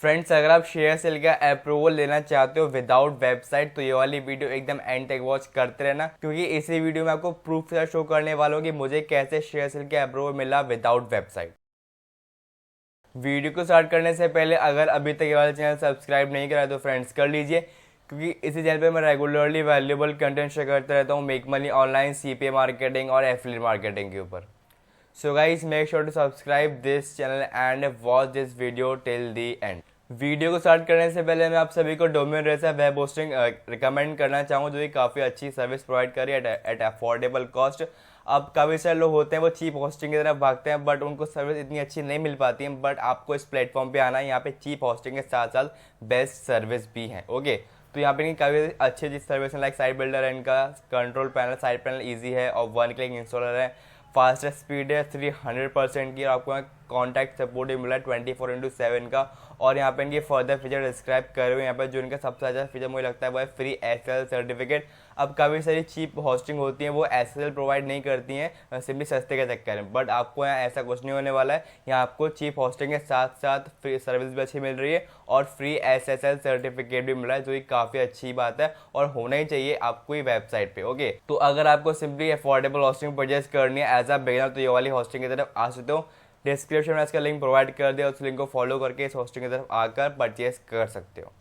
Friends, अगर आप शेयरसेल का अप्रूवल लेना चाहते हो विदाउट वेबसाइट तो ये वाली वीडियो एकदम एंड तक वॉच करते रहना, क्योंकि इसी वीडियो में आपको प्रूफ से शो करने वाला हूँ कि मुझे कैसे शेयरसेल का अप्रूवल मिला विदाउट वेबसाइट। वीडियो को स्टार्ट करने से पहले अगर अभी तक ये वाला चैनल सब्सक्राइब नहीं करा तो फ्रेंड्स कर लीजिए, क्योंकि इसी चैनल पे मैं रेगुलरली वैल्यूएबल कंटेंट शेयर करता रहता हूँ make money online, CPA marketing और एफिलिएट मार्केटिंग के ऊपर। So guys, make sure to subscribe this channel and watch this video till the end। Video को स्टार्ट करने से पहले मैं आप सभी को domain racer web hosting recommend करना चाहूँ, जो कि काफ़ी अच्छी सर्विस प्रोवाइड कर रही है एट अफोर्डेबल कॉस्ट। अब काफ़ी सारे लोग होते हैं वो चीप होस्टिंग की तरफ भागते हैं, बट उनको सर्विस इतनी अच्छी नहीं मिल पाती है। बट आपको इस प्लेटफॉर्म पे आना है, यहाँ पे चीप होस्टिंग के साथ साथ बेस्ट सर्विस भी है। ओके, तो यहाँ पे काफ़ी अच्छी अच्छी सर्विस है, लाइक साइट बिल्डर है, इनका control panel, site panel easy है और वन क्लिक इंस्टॉलर है, फास्टेस्ट स्पीड है 300% की, और आपको यहाँ कॉन्टैक्ट सपोर्ट भी मिला है 24/7 का। और यहाँ पे इनकी फर्दर फीचर डिस्क्राइब कर रहे हो। यहाँ पे जो इनका सबसे अच्छा फीचर मुझे लगता है वो है फ्री एसएसएल सर्टिफिकेट। अब काफ़ी सारी चीप होस्टिंग होती हैं वो एसएसएल प्रोवाइड नहीं करती हैं सिंपली सस्ते के चक्कर में, बट आपको यहाँ ऐसा कुछ नहीं होने वाला है। यहाँ आपको चीप होस्टिंग के साथ साथ फ्री सर्विस भी अच्छी मिल रही है और फ्री एसएसएल सर्टिफिकेट भी मिल रहा है, जो कि काफ़ी अच्छी बात है और होना ही चाहिए आपको ही वेबसाइट पे। ओके, तो अगर आपको सिंपली अफोर्डेबल होस्टिंग परचेज करनी है एज अ बिगिनर तो ये वाली होस्टिंग की तरफ आ सकते हो। डिस्क्रिप्शन में इसका लिंक प्रोवाइड कर दिया, उस लिंक को फॉलो करके इस होस्टिंग की तरफ आकर परचेज कर सकते हो।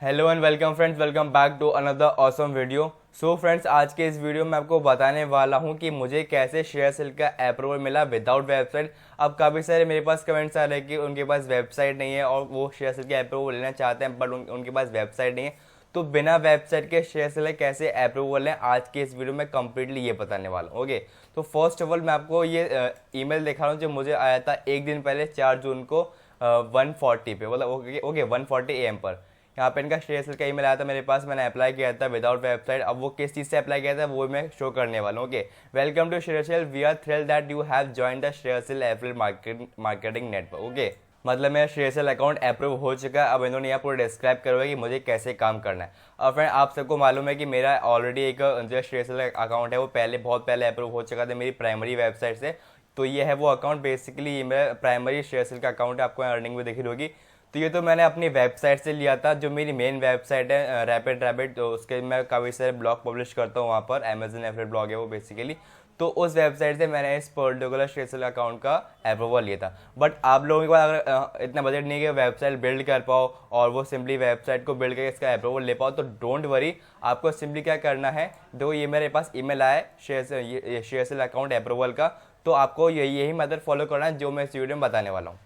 Hello and welcome friends, welcome back to another awesome video. So friends, आज के इस वीडियो में आपको बताने वाला हूं कि मुझे कैसे शेयरसेल का अप्रूवल मिला विदाउट वेबसाइट। अब काफ़ी सारे मेरे पास कमेंट्स आ रहे हैं कि उनके पास वेबसाइट नहीं है और वो शेयरसेल का अप्रूवल लेना चाहते हैं, बट उनके पास वेबसाइट नहीं है। तो बिना वेबसाइट के शेयरसेल कैसे अप्रूवल है, आज के इस वीडियो में कंप्लीटली ये बताने वाला हूँ। ओके, तो फर्स्ट ऑफ ऑल मैं आपको ये ईमेल दिखा रहा हूँ जो मुझे आया था एक दिन पहले 4 जून को 1:40 पे, मतलब ओके 1:40 AM पर। यहाँ पे इनका शेयरसेल का ईमेल आया था मेरे पास, मैंने अप्लाई किया था विदाउट वेबसाइट। अब वो किस चीज़ से अप्लाई किया था वो मैं शो करने वाला हूँ। Okay, welcome to ShareASale, we are thrilled that you have joined the ShareASale affiliate marketing network. Okay, मतलब मेरा शेयरसेल अकाउंट अप्रूव हो चुका है। अब इन्होंने यहाँ पूरा डिस्क्राइब करा है कि मुझे कैसे काम करना है। अब फ्रेंड, आप सबको मालूम है कि मेरा ऑलरेडी एक जो शेयरसेल अकाउंट है वो बहुत पहले अप्रूव हो चुका था मेरी प्राइमरी वेबसाइट से। तो ये है वो अकाउंट, बेसिकली ये मेरा प्राइमरी शेयरसेल का अकाउंट है, आपको अर्निंग भी दिख रही होगी। तो ये तो मैंने अपनी वेबसाइट से लिया था, जो मेरी मेन वेबसाइट है रैपिड रैबिट, तो उसके मैं काफ़ी सारे ब्लॉग पब्लिश करता हूँ वहाँ पर, अमेजन एफिलिएट ब्लॉग है वो बेसिकली। तो उस वेबसाइट से मैंने इस पर्टिकुलर शेयरसेल अकाउंट का अप्रूवल लिया था। बट आप लोगों के पास अगर इतना बजट नहीं है कि वेबसाइट बिल्ड कर पाओ और वो सिंपली वेबसाइट को बिल्ड करके इसका अप्रूवल ले पाओ, तो डोंट वरी, आपको सिंपली क्या करना है, देखो ये मेरे पास ईमेल आया है शेयरसेल अकाउंट अप्रूवल का, तो आपको यही मेथड फॉलो करना है जो मैं इस वीडियो में बताने वाला हूँ।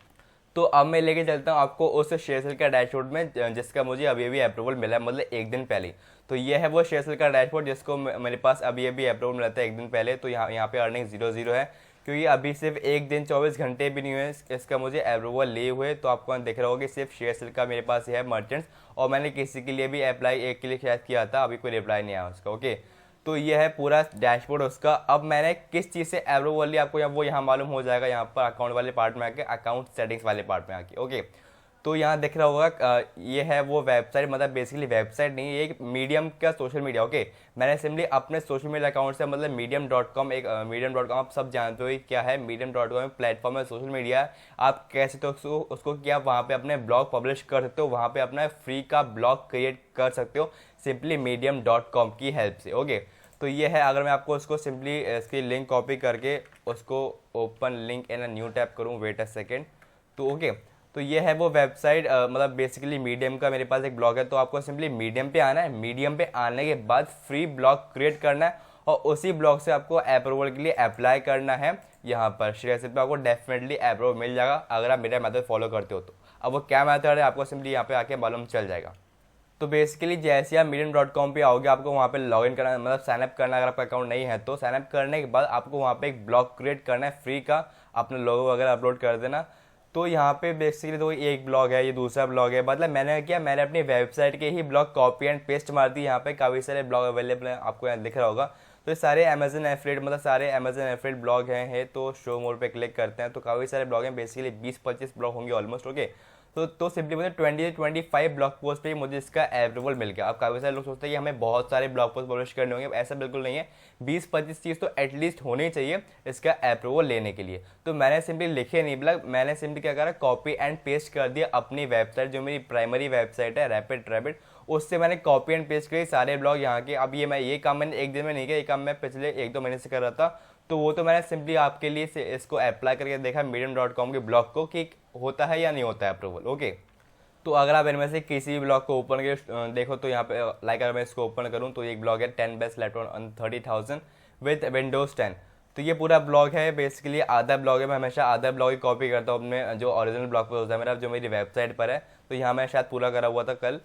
तो अब मैं लेके चलता हूँ आपको उस शेयरसेल का डैशबोर्ड में जिसका मुझे अभी अभी अप्रूवल मिला है, मतलब एक दिन पहले। तो ये है वो शेयरसेल का डैशबोर्ड जिसको मेरे पास अभी अभी अप्रूवल मिला था एक दिन पहले। तो यहाँ पे अर्निंग 0 है, क्योंकि अभी सिर्फ एक दिन 24 घंटे भी नहीं हुए इसका मुझे अप्रूवल लिए हुए। तो आपको दिख रहा होगा कि सिर्फ शेयरसेल का मेरे पास है मर्चेंट्स, और मैंने किसी के लिए भी अप्लाई एक के लिए शायद किया था, अभी कोई रिप्लाई नहीं आया उसका। ओके, तो ये है पूरा डैशबोर्ड उसका। अब मैंने किस चीज़ से अप्रूवल लिया आपको वो यहाँ मालूम हो जाएगा, यहाँ पर अकाउंट वाले पार्ट में आके, अकाउंट सेटिंग्स वाले पार्ट में आके। ओके, तो यहाँ दिख रहा होगा ये है वो वेबसाइट, मतलब बेसिकली वेबसाइट नहीं, ये एक मीडियम का सोशल मीडिया। ओके, मैंने सिंपली अपने सोशल मीडिया अकाउंट से, मतलब medium.com, एक medium.com आप सब जानते हो क्या है। medium.com प्लेटफॉर्म है, सोशल मीडिया। आप कैसे तो उसको क्या वहाँ पे अपने ब्लॉग पब्लिश कर सकते हो, वहाँ पे अपना फ्री का ब्लॉग क्रिएट कर सकते हो सिंपली medium.com की हेल्प से। ओके, तो ये है, अगर मैं आपको उसको सिंपली इसकी लिंक कॉपी करके उसको open link in a new tab करूँ, वेट अ सेकेंड। तो ओके, तो ये है वो वेबसाइट, मतलब बेसिकली मीडियम का मेरे पास एक ब्लॉग है। तो आपको सिंपली मीडियम पे आना है, मीडियम पे आने के बाद फ्री ब्लॉग क्रिएट करना है और उसी ब्लॉग से आपको अप्रूवल के लिए अप्लाई करना है। यहाँ पर शेयरसेल पे आपको डेफिनेटली अप्रूवल मिल जाएगा अगर आप मेरा मेथड फॉलो करते हो तो। अब वो क्या मेथड है आपको सिंपली यहाँ पे आके मालूम चल जाएगा। तो बेसिकली जैसे आप medium.com पे आओगे, आपको वहाँ पे लॉगिन करना, मतलब साइनअप करना, अगर आपका अकाउंट नहीं है तो साइनअप करने के बाद आपको वहाँ पे एक ब्लॉग क्रिएट करना है फ्री का, अपना लोगो वगैरह अपलोड कर देना। तो यहाँ पे बेसिकली तो एक ब्लॉग है, ये दूसरा ब्लॉग है, मतलब मैंने अपनी वेबसाइट के ही ब्लॉग कॉपी एंड पेस्ट मार दी। यहाँ पे काफ़ी सारे ब्लॉग अवेलेबल हैं, आपको यहाँ दिख रहा होगा। तो ये सारे अमेजन एफिलिएट, मतलब सारे अमेजन एफिलिएट ब्लॉग हैं। तो शो मोर पे क्लिक करते हैं तो काफ़ी सारे ब्लॉग हैं, बेसिकली 20-25 ब्लॉग होंगे ऑलमोस्ट। ओके, तो सिंपली मुझे 20 से 25 ब्लॉग पोस्ट पे ही मुझे इसका अप्रूवल मिल गया। अब काफ़ी सारे लोग सोचते हैं कि हमें बहुत सारे ब्लॉग पोस्ट पब्लिश करने होंगे, ऐसा बिल्कुल नहीं है। 20-25 चीज़ तो एटलीस्ट होनी चाहिए इसका अप्रूवल लेने के लिए। तो मैंने सिंपली लिखे नहीं, मतलब मैंने सिंपली क्या करा, कॉपी एंड पेस्ट कर दिया अपनी वेबसाइट, जो मेरी प्राइमरी वेबसाइट है रैपिड, उससे मैंने कॉपी एंड पेस्ट करी सारे ब्लॉग यहाँ के। अब ये काम मैंने एक दिन में नहीं किया, ये काम मैं पिछले 1-2 महीने से कर रहा था। तो वो तो मैंने सिंपली आपके लिए इसको अप्लाई करके देखा medium.com के ब्लॉग को कि होता है या नहीं होता है अप्रूवल। ओके, तो अगर आप इनमें से किसी भी ब्लॉग को ओपन करके देखो तो यहाँ पे लाइक अगर मैं इसको ओपन करूँ तो एक ब्लॉग है 10 best laptop on 30,000 with Windows 10। तो ये पूरा ब्लॉग है, बेसिकली आधा ब्लॉग है। मैं हमेशा आधा ब्लॉग ही कॉपी करता हूँ अपने जो ओरिजिनल ब्लॉग पर होता है मेरा, जो मेरी वेबसाइट पर है। तो यहाँ मैं शायद पूरा करा हुआ था कल।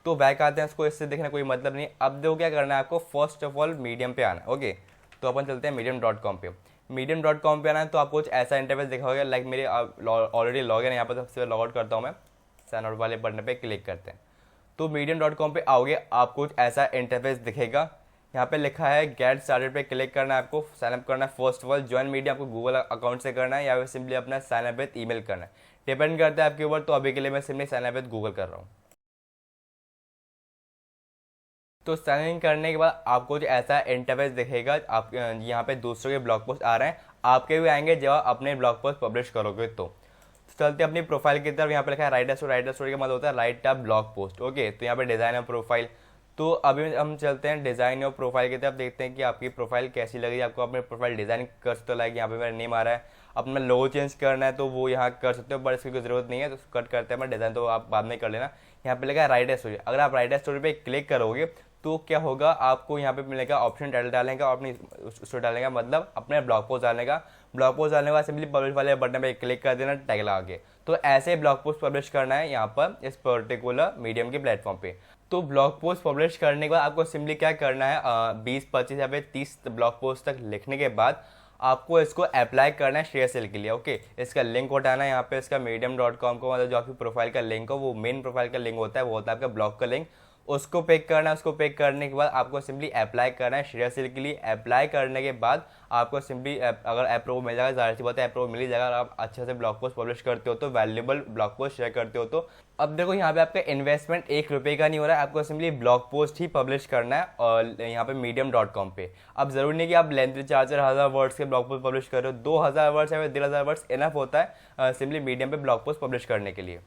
तो बैक आते हैं, इसको इससे देखने कोई मतलब नहीं। अब देखो क्या करना है आपको, फर्स्ट ऑफ ऑल मीडियम पे आना है। ओके, तो अपन चलते हैं medium.com पे। medium.com पे आना है तो आपको कुछ ऐसा इंटरफेस दिखा होगा, लाइक मेरे ऑलरेडी लॉग इन, यहाँ पर सबसे लॉग आउट करता हूँ मैं, साइन आउट वाले बटन पे क्लिक करते हैं। तो medium.com पे आओगे, आपको कुछ ऐसा इंटरफेस दिखेगा। यहाँ पे लिखा है गेट स्टार्टेड पे क्लिक करना है, आपको साइन अप करना है। First of all join medium आपको गूगल अकाउंट से करना है या फिर सिंपली अपना साइन अप विद ईमेल करना है, डिपेंड करता है आपके ऊपर। तो अभी के लिए मैं simply sign up with Google कर रहा हूँ। तो साइन इन करने के बाद आपको कुछ ऐसा इंटरफेस दिखेगा। आप यहाँ पे दूसरों के ब्लॉग पोस्ट आ रहे हैं, आपके भी आएंगे जब आप अपने ब्लॉग पोस्ट पब्लिश करोगे। तो चलते अपनी प्रोफाइल की तरफ। यहाँ पे लिखा है राइट स्टोरी। राइट स्टोरी का मतलब होता है right a blog post. Okay, तो यहाँ पे डिजाइन ऑफ प्रोफाइल। तो अभी हम चलते हैं डिजाइन ऑफ प्रोफाइल की तरफ, देखते हैं कि आपकी प्रोफाइल कैसी लगी। आपको अपने प्रोफाइल डिजाइन कर सकते हो, लाइक यहाँ पे मेरा नेम आ रहा है। अपना लोगो चेंज करना है तो वो यहाँ कर सकते हो, बट इसकी कोई जरूरत नहीं है, तो कट करते हैं। मैं डिजाइन तो आप बाद में कर लेना। यहाँ पे लिखा है राइट स्टोरी। अगर आप राइट स्टोरी पे क्लिक करोगे तो क्या होगा, आपको यहाँ पे मिलेगा ऑप्शन टाइटल डालने का, अपनी स्टोरी डालने का, मतलब अपने ब्लॉग पोस्ट डालने का। ब्लॉग पोस्ट डालने के बाद सिंपली पब्लिश वाले बटन पे क्लिक कर देना, टैग लगा के। तो ऐसे ब्लॉग पोस्ट पब्लिश करना है यहाँ पर इस पर्टिकुलर मीडियम के प्लेटफॉर्म पे। तो ब्लॉग पोस्ट पब्लिश करने के बाद आपको सिंपली क्या करना है, 20-25 या फिर 30 ब्लॉग पोस्ट तक लिखने के बाद आपको इसको अप्लाई करना है ShareASale के लिए। ओके, इसका लिंक उठाना है यहाँ पे, इसका medium.com को, मतलब जो आपकी प्रोफाइल का लिंक हो, वो मेन प्रोफाइल का लिंक होता है, वो होता है आपका ब्लॉग का लिंक। उसको पिक करना है। उसको पिक करने के बाद आपको सिंपली अप्लाई करना है ShareASale के लिए। अप्लाई करने के बाद आपको सिंपली अगर अप्रूव मिल जाएगा, ज़ाहिर सी बात है अप्रूव मिल ही जाएगा। अगर आप अच्छे से ब्लॉग पोस्ट पब्लिश करते हो तो, वैल्यूएबल ब्लॉग पोस्ट शेयर करते हो तो। अब देखो यहाँ पे आपका इन्वेस्टमेंट 1 रुपये का नहीं हो रहा है, आपको सिंपली ब्लॉग पोस्ट ही पब्लिश करना है और यहाँ पे medium.com पे। अब जरूरी नहीं कि आप लेंथ 4,000 वर्ड्स के ब्लॉग पोस्ट पब्लिश कर रहे हो, 2,000 वर्ड्स या फिर 1,500 वर्ड्स इनफ होता है सिंपली मीडियम पे ब्लॉग पोस्ट पब्लिश करने के लिए।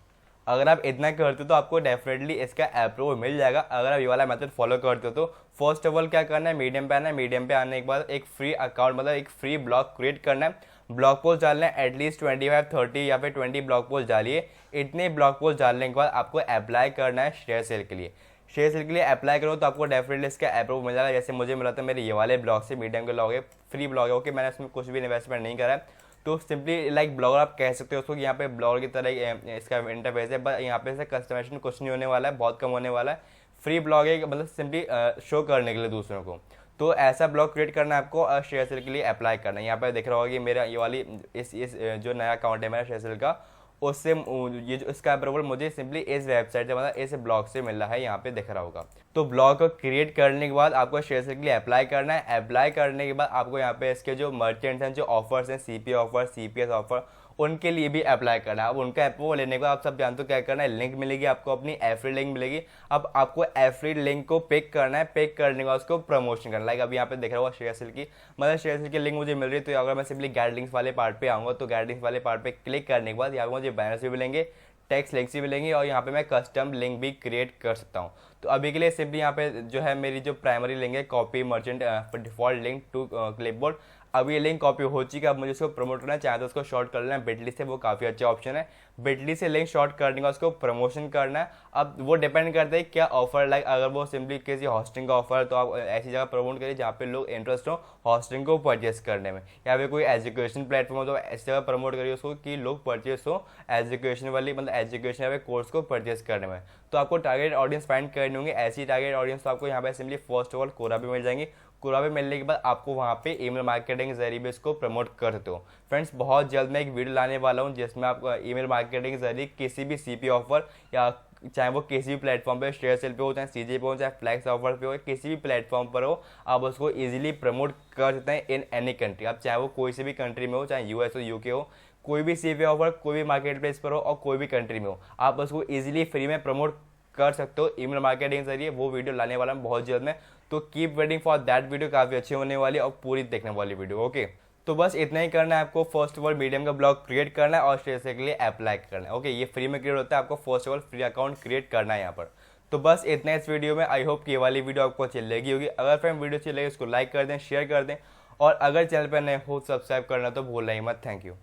अगर आप इतना करते हो तो आपको डेफिनेटली इसका अप्रूवल मिल जाएगा, अगर आप ये वाला मेथड फॉलो करते हो तो। फर्स्ट ऑफ ऑल क्या करना है, मीडियम पे आना है। मीडियम पे आने के बाद एक फ्री अकाउंट, मतलब एक फ्री ब्लॉग क्रिएट करना है। ब्लॉग पोस्ट डालना है एटलीस्ट 25-30 या फिर 20 ब्लॉग पोस्ट डालिए। इतने ब्लॉग पोस्ट डालने के बाद आपको अप्लाई करना है ShareASale के लिए। ShareASale के लिए अप्लाई करो तो आपको डेफिनेटली इसका अप्रूव मिल जाएगा। जैसे मुझे मिला था मेरे ये वाले ब्लॉग से, मीडियम के ब्लॉग है, फ्री ब्लॉग है। ओके, मैंने इसमें कुछ भी इन्वेस्टमेंट नहीं करा है। तो सिंपली लाइक ब्लॉगर आप कह सकते हो उसको, यहाँ पे ब्लॉगर की तरह इसका इंटरफेस है, बट यहाँ पे से कस्टमाइजेशन कुछ नहीं होने वाला है, बहुत कम होने वाला है। फ्री ब्लॉग है, मतलब सिंपली शो करने के लिए दूसरों को। तो ऐसा ब्लॉग क्रिएट करना है आपको, ShareASale के लिए अप्लाई करना है। यहाँ पे दिख रहा होगा कि मेरा ये वाली इस जो नया अकाउंट है मेरा ShareASale का, उससे ये जो इसका अप्रूवल मुझे सिंपली इस वेबसाइट से, मतलब इस ब्लॉग से मिल रहा है, यहाँ पे दिख रहा होगा। तो ब्लॉग को क्रिएट करने के बाद आपको ShareASale के लिए अप्लाई करना है। अप्लाई करने के बाद आपको यहाँ पे इसके जो मर्चेंट्स हैं, जो ऑफर्स हैं, CP ऑफर, CPS ऑफर, उनके लिए भी अप्लाई करना है। अब उनका अप्रूवल लेने के बाद आप सब जानते हो क्या करना है, लिंक मिलेगी आपको, अपनी एफरी लिंक मिलेगी। अब आपको एफरी लिंक को पिक करना है। पिक करने के बाद उसको प्रमोशन करना है। लाइक अभी यहाँ पे देख रहा हुआ ShareASale की, मतलब ShareASale की लिंक मुझे मिल रही है। तो अगर मैं सिंपली गाइड लिंक्स वाले पार्ट पे आऊँगा तो गाइड लिंक्स वाले पार्ट पे क्लिक करने के बाद यहाँ पर मुझे बैनर्स भी मिलेंगे, टेक्स्ट लिंक्स भी मिलेंगे, और यहाँ पे मैं कस्टम लिंक भी क्रिएट कर सकता हूँ। तो अभी के लिए सिंपली यहाँ पे जो है मेरी जो प्राइमरी लिंक है, copy merchant default link to clipboard, अब ये लिंक कॉपी हो चुकी है। अब मुझे उसको प्रमोट करना है, चाहे तो उसको शॉर्ट कर लेना है बिटली से, वो काफ़ी अच्छा ऑप्शन है। बिटली से लिंक शॉर्ट करने का उसको प्रमोशन करना है। अब वो डिपेंड करता है क्या ऑफर, लाइक अगर वो सिंपली किसी हॉस्टिंग का ऑफर है तो आप ऐसी जगह प्रमोट करिए जहाँ पे लोग इंटरेस्ट हो हॉस्टिंग को परचेस करने में, या फिर कोई एजुकेशन प्लेटफॉर्म हो तो ऐसी जगह प्रमोट करिए उसको कि लोग परचेस हो एजुकेशन वाली, मतलब एजुकेशन या फिर कोर्स को परचेस करने में। तो आपको टारगेट ऑडियंस फाइंड करनी होंगे। ऐसी टारगेट ऑडियंस तो आपको यहाँ पे सिंपली फर्स्ट ऑफ ऑल कोरा भी मिल जाएंगी। कोरा पे मिलने के बाद आपको वहाँ पे ईमेल मार्केटिंग के जरिए भी इसको प्रमोट कर सकते हो। फ्रेंड्स, बहुत जल्द मैं एक वीडियो लाने वाला हूँ जिसमें आप ईमेल मार्केटिंग के जरिए किसी भी CP ऑफर, या चाहे वो किसी भी प्लेटफॉर्म पे, ShareASale पे हो, चाहे CJ पे हो, चाहे फ्लैक्स ऑफर पे हो, किसी भी प्लेटफॉर्म पर हो, आप उसको इजीली प्रमोट कर सकते हैं इन एनी कंट्री। आप चाहे वो कोई से भी कंट्री में हो, चाहे US हो, UK हो, कोई भी सीवी ऑफर कोई भी मार्केट प्लेस पर हो और कोई भी कंट्री में हो, आप उसको इजीली फ्री में प्रमोट कर सकते हो ईमेल मार्केटिंग के जरिए। वो वीडियो लाने वाला हूं बहुत जल्द में, तो keep waiting for that video, काफ़ी अच्छी होने वाली और पूरी देखने वाली वीडियो। ओके, तो बस इतना ही करना है आपको। फर्स्ट ऑफ ऑल मीडियम का ब्लॉग क्रिएट करना है और ShareASale के लिए अप्लाई करना है। ओके, ये फ्री में क्रिएट होता है, आपको first of all free account create करना है यहाँ पर। तो बस इतना इस वीडियो में। आई होप कि ये वाली वीडियो आपको अच्छी लगी होगी। अगर फ्रेंड वीडियो अच्छी लगी उसको लाइक कर दें, शेयर कर दें, और अगर चैनल पर नए हो सब्सक्राइब करना तो भूलना ही मत। Thank you.